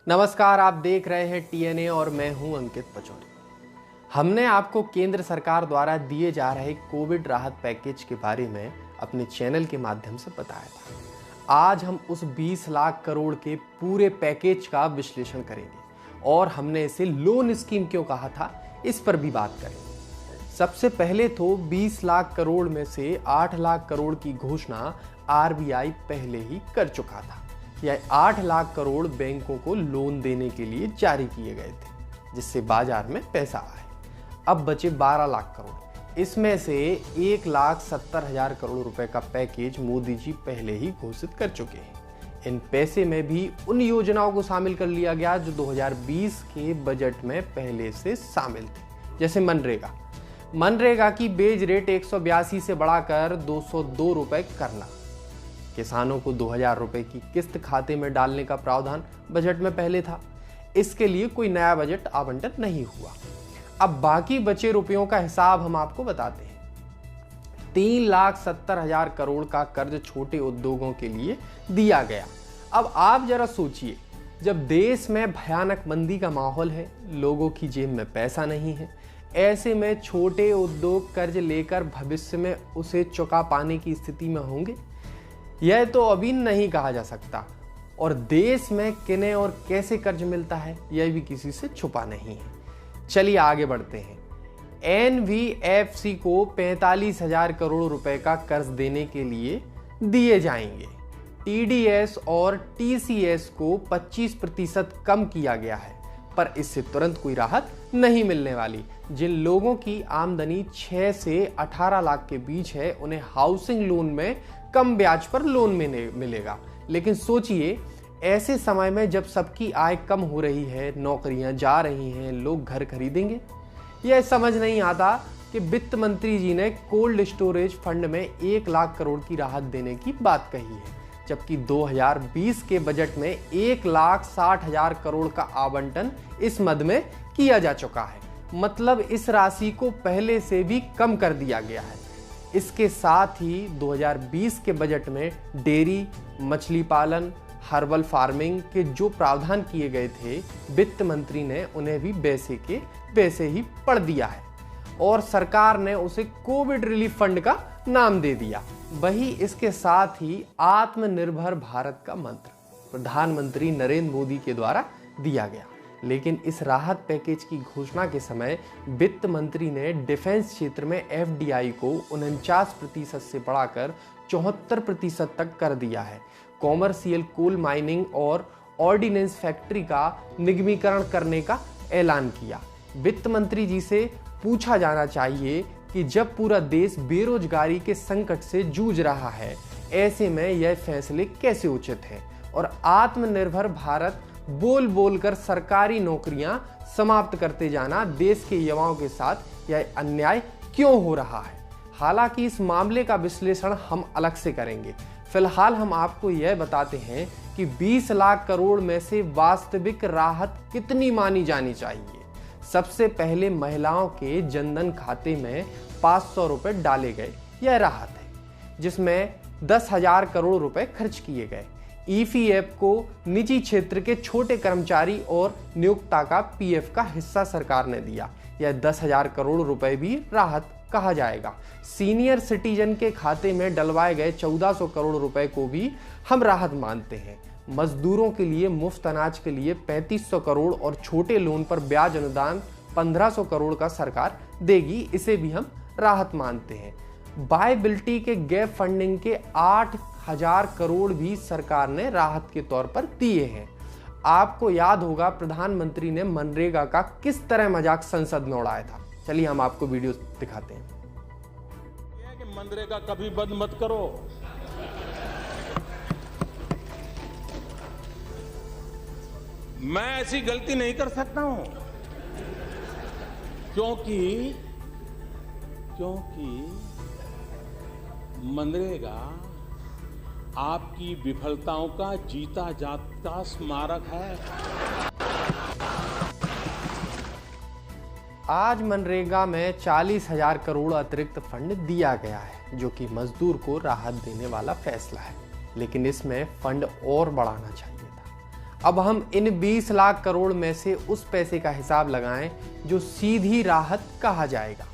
नमस्कार, आप देख रहे हैं टीएनए और मैं हूं अंकित पचौरी। हमने आपको केंद्र सरकार द्वारा दिए जा रहे कोविड राहत पैकेज के बारे में अपने चैनल के माध्यम से बताया था। आज हम उस 20 लाख करोड़ के पूरे पैकेज का विश्लेषण करेंगे और हमने इसे लोन स्कीम क्यों कहा था, इस पर भी बात करेंगे। सबसे पहले तो 20 लाख करोड़ में से 8 लाख करोड़ की घोषणा आरबीआई पहले ही कर चुका था। यह 8 लाख करोड़ बैंकों को लोन देने के लिए जारी किए गए थे, जिससे बाजार में पैसा आए। अब बचे 12 लाख करोड़। इसमें से 1,70,000 करोड़ रुपए का पैकेज मोदी जी पहले ही घोषित कर चुके हैं। इन पैसे में भी उन योजनाओं को शामिल कर लिया गया जो 2020 के बजट में पहले से शामिल थे, जैसे मनरेगा की बेज रेट 182 से बढ़ाकर 202 रुपए करना, किसानों को 2,000 रुपए की किस्त खाते में डालने का प्रावधान बजट में पहले था। इसके लिए कोई नया बजट आवंटन नहीं हुआ। अब बाकी बचे रुपयों का हिसाब हम आपको बताते हैं। 3,70,000 करोड़ का कर्ज छोटे उद्योगों के लिए दिया गया। अब आप जरा सोचिए, जब देश में भयानक मंदी का माहौल है, लोगों की जेब में पैसा नहीं है, ऐसे में छोटे उद्योग कर्ज लेकर भविष्य में उसे चुका पाने की स्थिति में होंगे? यह तो अभी नहीं कहा जा सकता। और देश में किन्हें और कैसे कर्ज मिलता है, यह भी किसी से छुपा नहीं है। चलिए आगे बढ़ते हैं। एनबीएफसी को 45,000 करोड़ रुपए का कर्ज देने के लिए दिए जाएंगे। टीडीएस और टीसीएस को 25% कम किया गया है, पर इससे तुरंत कोई राहत नहीं मिलने वाली। जिन लोगों की आमदनी 6 से 18 लाख के बीच है, उन्हें हाउसिंग लोन में कम ब्याज पर लोन मिलेगा। लेकिन सोचिए, ऐसे समय में जब सबकी आय कम हो रही है, नौकरियां जा रही हैं, लोग घर खरीदेंगे? यह समझ नहीं आता कि वित्त मंत्री जी ने कोल्ड स्टोरेज फंड में 1 लाख करोड़ की राहत देने की बात कही है, जबकि 2020 के बजट में 1,60,000 करोड़ का आवंटन इस मद में किया जा चुका है। मतलब इस राशि को पहले से भी कम कर दिया गया है। इसके साथ ही 2020 के बजट में डेयरी, मछली पालन, हर्बल फार्मिंग के जो प्रावधान किए गए थे, वित्त मंत्री ने उन्हें भी वैसे के वैसे ही पढ़ दिया है और सरकार ने उसे कोविड रिलीफ फंड का नाम दे दिया। वही इसके साथ ही आत्मनिर्भर भारत का मंत्र प्रधानमंत्री नरेंद्र मोदी के द्वारा दिया गया। लेकिन इस राहत पैकेज की घोषणा के समय वित्त मंत्री ने डिफेंस क्षेत्र में एफडीआई को 49% से बढ़ाकर 74% तक कर दिया है। कॉमर्शियल कोल माइनिंग और ऑर्डिनेंस फैक्ट्री का निगमीकरण करने का ऐलान किया। वित्त मंत्री जी से पूछा जाना चाहिए कि जब पूरा देश बेरोजगारी के संकट से जूझ रहा है, ऐसे में यह फैसले कैसे उचित हैं? और आत्मनिर्भर भारत बोल बोलकर सरकारी नौकरियां समाप्त करते जाना देश के युवाओं के साथ यह अन्याय क्यों हो रहा है? हालांकि इस मामले का विश्लेषण हम अलग से करेंगे। फिलहाल हम आपको यह बताते हैं कि 20 लाख करोड़ में से वास्तविक राहत कितनी मानी जानी चाहिए। सबसे पहले महिलाओं के जनधन खाते में 500 रुपए डाले गए, यह राहत है, जिसमें 10,000 करोड़ रुपए खर्च किए गए। ईपीएफ को निजी क्षेत्र के छोटे कर्मचारी और नियोक्ता का पीएफ का हिस्सा सरकार ने दिया, यह 10,000 करोड़ रुपए भी राहत कहा जाएगा। सीनियर सिटीजन के खाते में डलवाए गए 1400 करोड़ रुपए को भी हम राहत मानते हैं। मजदूरों के लिए मुफ्त अनाज के लिए 3500 करोड़ और छोटे लोन पर ब्याज अनुदान 1500 करोड़ का सरकार देगी, इसे भी हम राहत मानते हैं। वायबिलिटी के गैप फंडिंग के 8,000 करोड़ भी सरकार ने राहत के तौर पर दिए हैं। आपको याद होगा, प्रधानमंत्री ने मनरेगा का किस तरह मजाक संसद में उड़ाया था। चलिए हम आपको वीडियो दिखाते हैं। मनरेगा कभी बंद मत करो। मैं ऐसी गलती नहीं कर सकता हूं, क्योंकि मनरेगा आपकी विफलताओं का जीता जागता स्मारक है। आज मनरेगा में 40,000 करोड़ अतिरिक्त फंड दिया गया है, जो कि मजदूर को राहत देने वाला फैसला है। लेकिन इसमें फंड और बढ़ाना चाहिए था। अब हम इन 20 लाख करोड़ में से उस पैसे का हिसाब लगाएं जो सीधी राहत कहा जाएगा,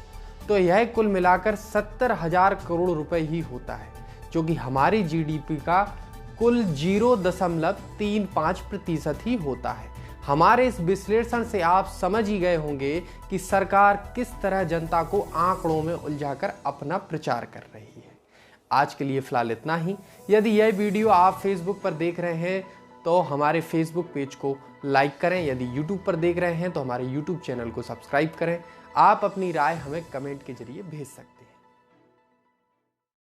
तो यह कुल मिलाकर 70,000 करोड़ रुपए ही होता है, जो कि हमारी जीडीपी का कुल 0.35% ही होता है। हमारे इस विश्लेषण से आप समझ ही गए होंगे कि सरकार किस तरह जनता को आंकड़ों में उलझाकर अपना प्रचार कर रही है। आज के लिए फिलहाल इतना ही। यदि यह वीडियो आप फेसबुक पर देख रहे हैं तो हमारे फेसबुक पेज को लाइक करें। यदि यूट्यूब पर देख रहे हैं तो हमारे यूट्यूब चैनल को सब्सक्राइब करें। आप अपनी राय हमें कमेंट के जरिए भेज सकते हैं।